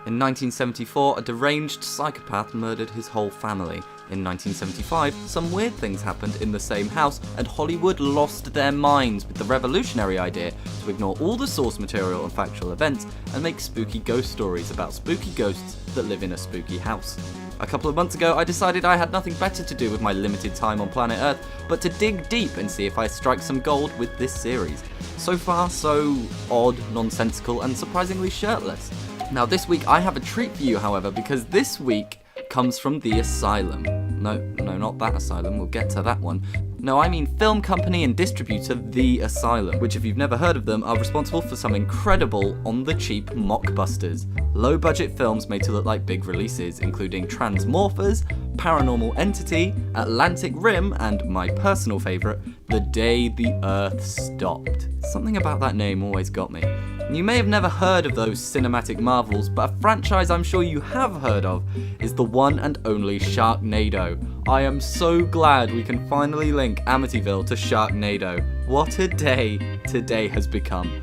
In 1974, a deranged psychopath murdered his whole family. In 1975, some weird things happened in the same house, and Hollywood lost their minds with the revolutionary idea to ignore all the source material and factual events and make spooky ghost stories about spooky ghosts that live in a spooky house. A couple of months ago, I decided I had nothing better to do with my limited time on planet Earth but to dig deep and see if I strike some gold with this series. So far, so odd, nonsensical, and surprisingly shirtless. Now this week I have a treat for you, however, because this week comes from the Asylum. No, not that Asylum, we'll get to that one. No, I mean film company and distributor The Asylum, which if you've never heard of them, are responsible for some incredible on-the-cheap mockbusters. Low-budget films made to look like big releases, including Transmorphers, Paranormal Entity, Atlantic Rim, and my personal favourite, The Day the Earth Stopped. Something about that name always got me. You may have never heard of those cinematic marvels, but a franchise I'm sure you have heard of is the one and only Sharknado. I am so glad we can finally link Amityville to Sharknado. What a day today has become.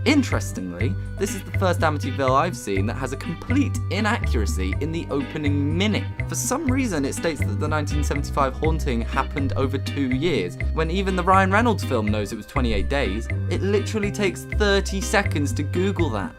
Interestingly, this is the first Amityville I've seen that has a complete inaccuracy in the opening minute. For some reason, it states that the 1975 haunting happened over 2 years, when even the Ryan Reynolds film knows it was 28 days. It literally takes 30 seconds to Google that.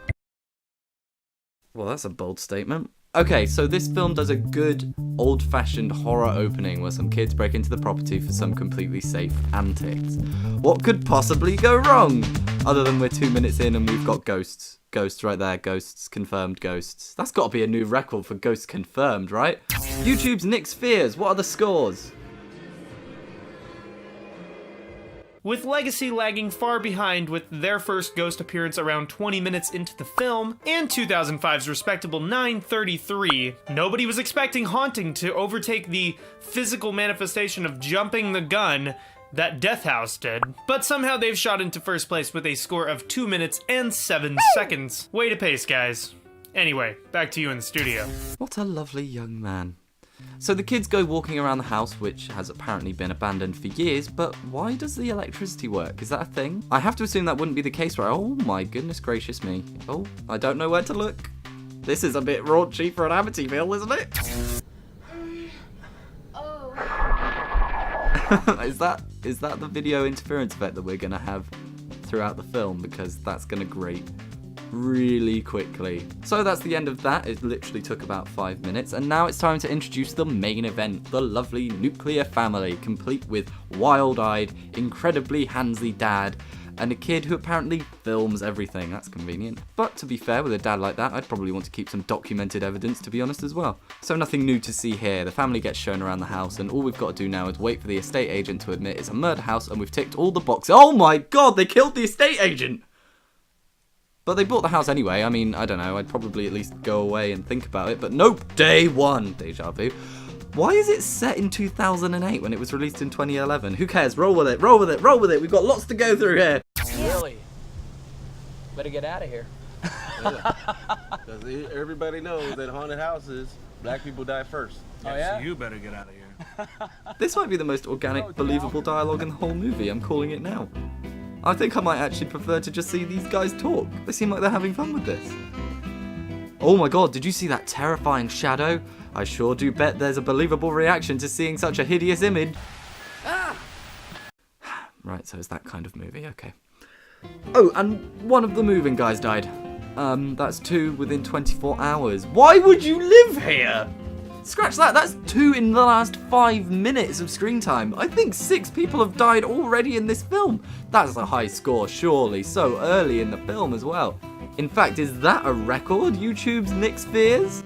Well, that's a bold statement. Okay, so this film does a good, old-fashioned horror opening where some kids break into the property for some completely safe antics. What could possibly go wrong? Other than we're 2 minutes in and we've got ghosts. Ghosts right there, ghosts, confirmed ghosts. That's got to be a new record for ghosts confirmed, right? YouTube's NYXFEARS, what are the scores? With Legacy lagging far behind with their first ghost appearance around 20 minutes into the film, and 2005's respectable 9:33, nobody was expecting Haunting to overtake the physical manifestation of jumping the gun that Death House did. But somehow they've shot into first place with a score of 2 minutes and 7 seconds. Way to pace, guys. Anyway, back to you in the studio. What a lovely young man. So the kids go walking around the house, which has apparently been abandoned for years, but why does the electricity work? Is that a thing? I have to assume that wouldn't be the case, right? Oh my goodness gracious me. Oh, I don't know where to look. This is a bit raunchy for an Amityville, isn't it? Oh. Is that the video interference effect that we're gonna have throughout the film? Because that's gonna grate really quickly. So that's the end of that. It literally took about 5 minutes, and now it's time to introduce the main event, the lovely nuclear family, complete with wild-eyed, incredibly handsy dad and a kid who apparently films everything. That's convenient. But to be fair, with a dad like that, I'd probably want to keep some documented evidence, to be honest, as well. So nothing new to see here. The family gets shown around the house, and all we've got to do now is wait for the estate agent to admit it's a murder house, and we've ticked all the boxes. Oh my god, they killed the estate agent! But they bought the house anyway. I mean, I don't know, I'd probably at least go away and think about it, but nope, day one, deja vu. Why is it set in 2008 when it was released in 2011? Who cares? Roll with it, roll with it, roll with it. We've got lots to go through here. Really? Better get out of here. Because everybody knows that haunted houses, black people die first. Oh yeah? So you better get out of here. This might be the most organic, believable dialogue in the whole movie. I'm calling it now. I think I might actually prefer to just see these guys talk. They seem like they're having fun with this. Oh my god, did you see that terrifying shadow? I sure do bet there's a believable reaction to seeing such a hideous image. Ah! Right, so it's that kind of movie, okay. Oh, and one of the moving guys died. That's 2 within 24 hours. Why would you live here? Scratch that, that's 2 in the last 5 minutes of screen time. I think 6 people have died already in this film. That's a high score, surely, so early in the film as well. In fact, is that a record, YouTube's NYXFEARS?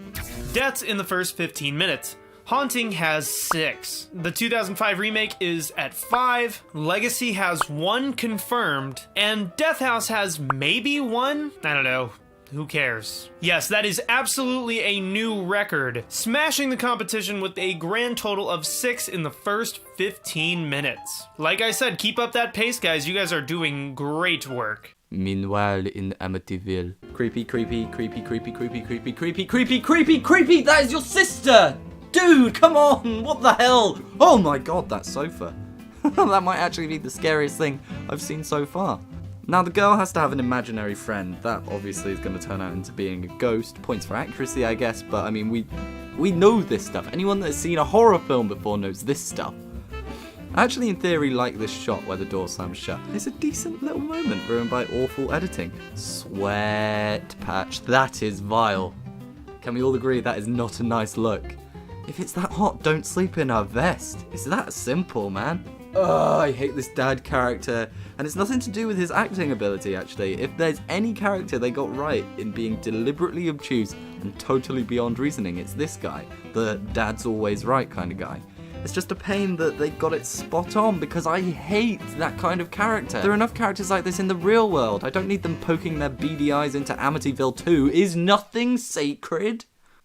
Deaths in the first 15 minutes. Haunting has 6. The 2005 remake is at 5. Legacy has 1 confirmed. And Death House has maybe 1? I don't know. Who cares? Yes, that is absolutely a new record, smashing the competition with a grand total of 6 in the first 15 minutes. Like I said, keep up that pace, guys. You guys are doing great work. Meanwhile, in Amityville. Creepy, creepy, creepy, creepy, creepy, creepy, creepy, creepy, creepy, creepy! That is your sister! Dude, come on! What the hell? Oh my god, that sofa. That might actually be the scariest thing I've seen so far. Now, the girl has to have an imaginary friend. That obviously is going to turn out into being a ghost. Points for accuracy, I guess, but I mean, we know this stuff. Anyone that's seen a horror film before knows this stuff. I actually, in theory, like this shot where the door slams shut. It's a decent little moment ruined by awful editing. Sweat patch. That is vile. Can we all agree that is not a nice look? If it's that hot, don't sleep in a vest. It's that simple, man. Ugh, I hate this dad character. And it's nothing to do with his acting ability, actually. If there's any character they got right in being deliberately obtuse and totally beyond reasoning, it's this guy. The dad's always right kind of guy. It's just a pain that they got it spot on, because I hate that kind of character. There are enough characters like this in the real world. I don't need them poking their beady eyes into Amityville 2. Is nothing sacred?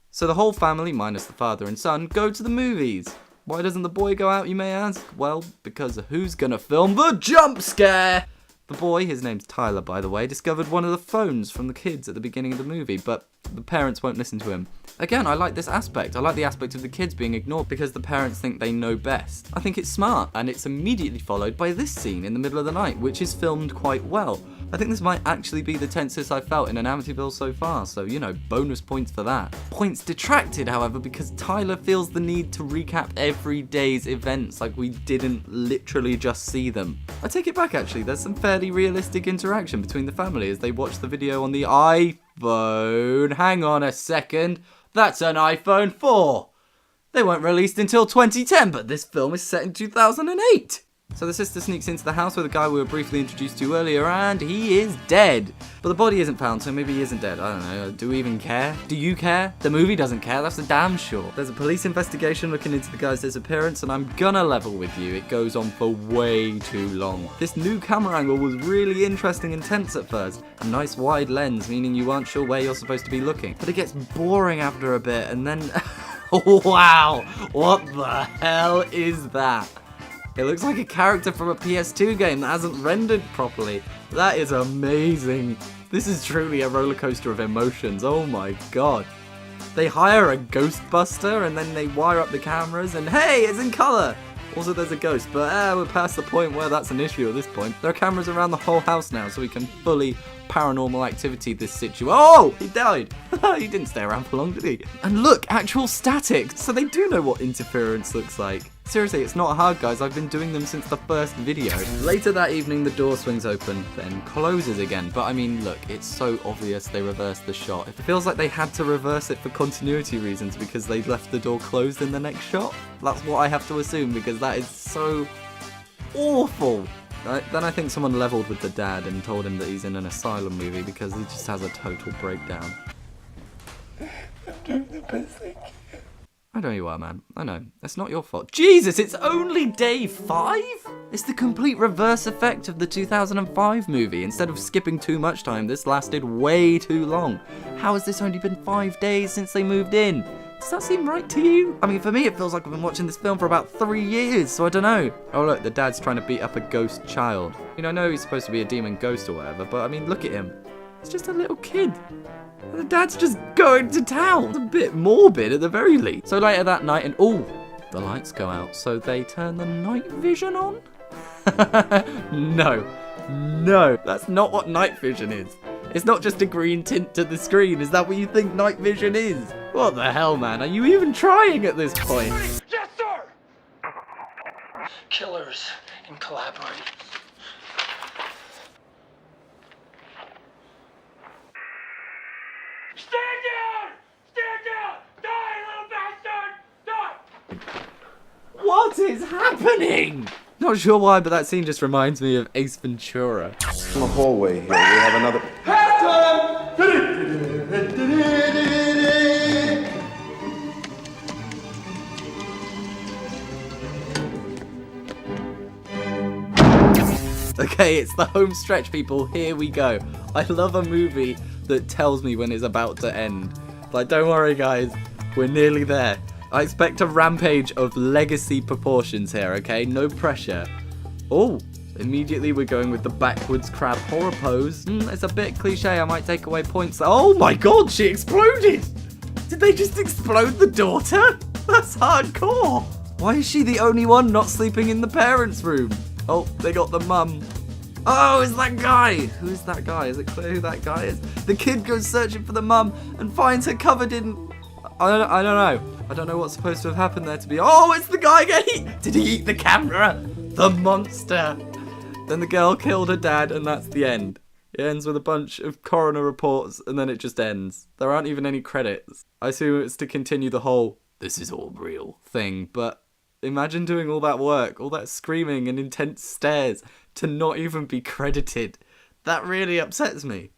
So the whole family, minus the father and son, go to the movies. Why doesn't the boy go out, you may ask? Well, because who's gonna film the jump scare? The boy, his name's Tyler by the way, discovered one of the phones from the kids at the beginning of the movie, but the parents won't listen to him. Again, I like this aspect. I like the aspect of the kids being ignored because the parents think they know best. I think it's smart, and it's immediately followed by this scene in the middle of the night, which is filmed quite well. I think this might actually be the tensest I've felt in an Amityville so far, so, you know, bonus points for that. Points detracted, however, because Tyler feels the need to recap every day's events like we didn't literally just see them. I take it back, actually. There's some fairly realistic interaction between the family as they watch the video on the iPhone. Hang on a second. That's an iPhone 4. They weren't released until 2010, but this film is set in 2008. So the sister sneaks into the house with a guy we were briefly introduced to earlier, and he is dead. But the body isn't found, so maybe he isn't dead. I don't know. Do we even care? Do you care? The movie doesn't care, that's a damn sure. There's a police investigation looking into the guy's disappearance, and I'm gonna level with you. It goes on for way too long. This new camera angle was really interesting and tense at first. A nice wide lens, meaning you aren't sure where you're supposed to be looking. But it gets boring after a bit, and then... wow! What the hell is that? It looks like a character from a PS2 game that hasn't rendered properly. That is amazing. This is truly a roller coaster of emotions. Oh my god. They hire a Ghostbuster and then they wire up the cameras and hey, it's in colour. Also, there's a ghost, but we're past the point where that's an issue at this point. There are cameras around the whole house now, so we can fully paranormal activity this situation. Oh, he died. He didn't stay around for long, did he? And look, actual static. So they do know what interference looks like. Seriously, it's not hard, guys. I've been doing them since the first video. Later that evening, the door swings open, then closes again. But I mean, look, it's so obvious they reversed the shot. It feels like they had to reverse it for continuity reasons because they left the door closed in the next shot. That's what I have to assume because that is so awful. Then I think someone leveled with the dad and told him that he's in an Asylum movie because he just has a total breakdown. I'm doing the best I can. I know you are, man. I know. It's not your fault. Jesus, it's only day 5? It's the complete reverse effect of the 2005 movie. Instead of skipping too much time, this lasted way too long. How has this only been 5 days since they moved in? Does that seem right to you? I mean, for me, it feels like I've been watching this film for about 3 years, so I don't know. Oh, look, the dad's trying to beat up a ghost child. I mean, I know he's supposed to be a demon ghost or whatever, but I mean, look at him. It's just a little kid. And the dad's just going to town. It's a bit morbid at the very least. So later that night, and the lights go out, so they turn the night vision on? No, that's not what night vision is. It's not just a green tint to the screen. Is that what you think night vision is? What the hell, man? Are you even trying at this point? Yes, sir! Killers and collaborators. Stand down! Stand down! Die, little bastard! Die! What is happening? Not sure why, but that scene just reminds me of Ace Ventura. In the hallway here, we have another... Okay, it's the home stretch, people. Here we go. I love a movie that tells me when it's about to end. Like, don't worry, guys. We're nearly there. I expect a rampage of legacy proportions here, okay? No pressure. Oh, immediately we're going with the backwards crab horror pose. It's a bit cliche. I might take away points. Oh my god, she exploded! Did they just explode the daughter? That's hardcore. Why is she the only one not sleeping in the parents' room? Oh, they got the mum. Oh, it's that guy! Who is that guy? Is it clear who that guy is? The kid goes searching for the mum and finds her covered in... I don't know. I don't know what's supposed to have happened there to be... Oh, it's the guy again! Did he eat the camera? The monster! Then the girl killed her dad, and that's the end. It ends with a bunch of coroner reports, and then it just ends. There aren't even any credits. I assume it's to continue the whole, this is all real thing, but imagine doing all that work, all that screaming and intense stares, to not even be credited. That really upsets me.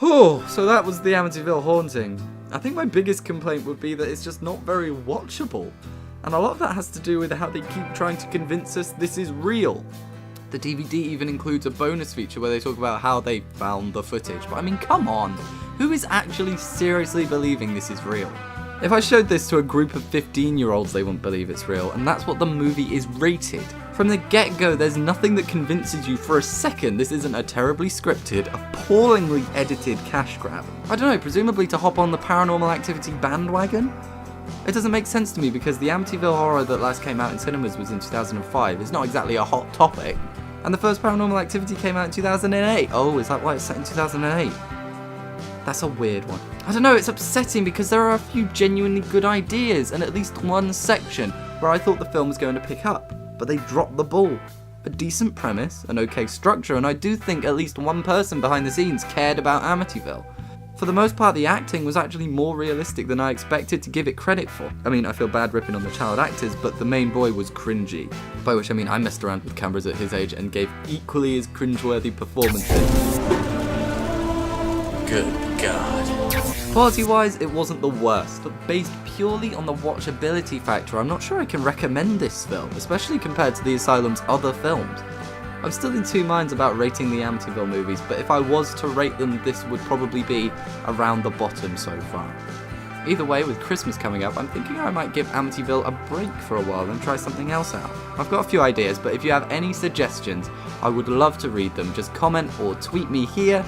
Oh, so that was the Amityville Haunting. I think my biggest complaint would be that it's just not very watchable. And a lot of that has to do with how they keep trying to convince us this is real. The DVD even includes a bonus feature where they talk about how they found the footage. But I mean, come on. Who is actually seriously believing this is real? If I showed this to a group of 15-year-olds, they wouldn't believe it's real. And that's what the movie is rated. From the get-go, there's nothing that convinces you for a second this isn't a terribly scripted, appallingly edited cash grab. I don't know, presumably to hop on the Paranormal Activity bandwagon? It doesn't make sense to me because the Amityville horror that last came out in cinemas was in 2005. It's not exactly a hot topic. And the first Paranormal Activity came out in 2008. Oh, is that why it's set in 2008? That's a weird one. I don't know, it's upsetting because there are a few genuinely good ideas and at least one section where I thought the film was going to pick up. But they dropped the ball. A decent premise, an okay structure, and I do think at least one person behind the scenes cared about Amityville. For the most part, the acting was actually more realistic than I expected to give it credit for. I mean, I feel bad ripping on the child actors, but the main boy was cringy. By which I mean I messed around with cameras at his age and gave equally as cringeworthy performances. Good God. Quality-wise, it wasn't the worst, but based purely on the watchability factor, I'm not sure I can recommend this film, especially compared to the Asylum's other films. I'm still in two minds about rating the Amityville movies, but if I was to rate them, this would probably be around the bottom so far. Either way, with Christmas coming up, I'm thinking I might give Amityville a break for a while and try something else out. I've got a few ideas, but if you have any suggestions, I would love to read them. Just comment or tweet me here.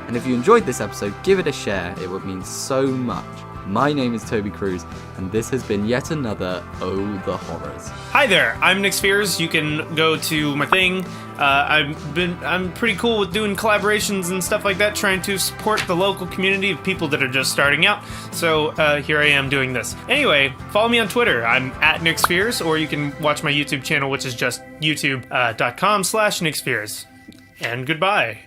And if you enjoyed this episode, give it a share. It would mean so much. My name is Toby Cruz, and this has been yet another Oh the Horrors. Hi there, I'm NYXFEARS. You can go to my thing. I'm pretty cool with doing collaborations and stuff like that, trying to support the local community of people that are just starting out. So here I am doing this. Anyway, follow me on Twitter. I'm at NYXFEARS, or you can watch my YouTube channel, which is just youtube.com/NYXFEARS. And goodbye.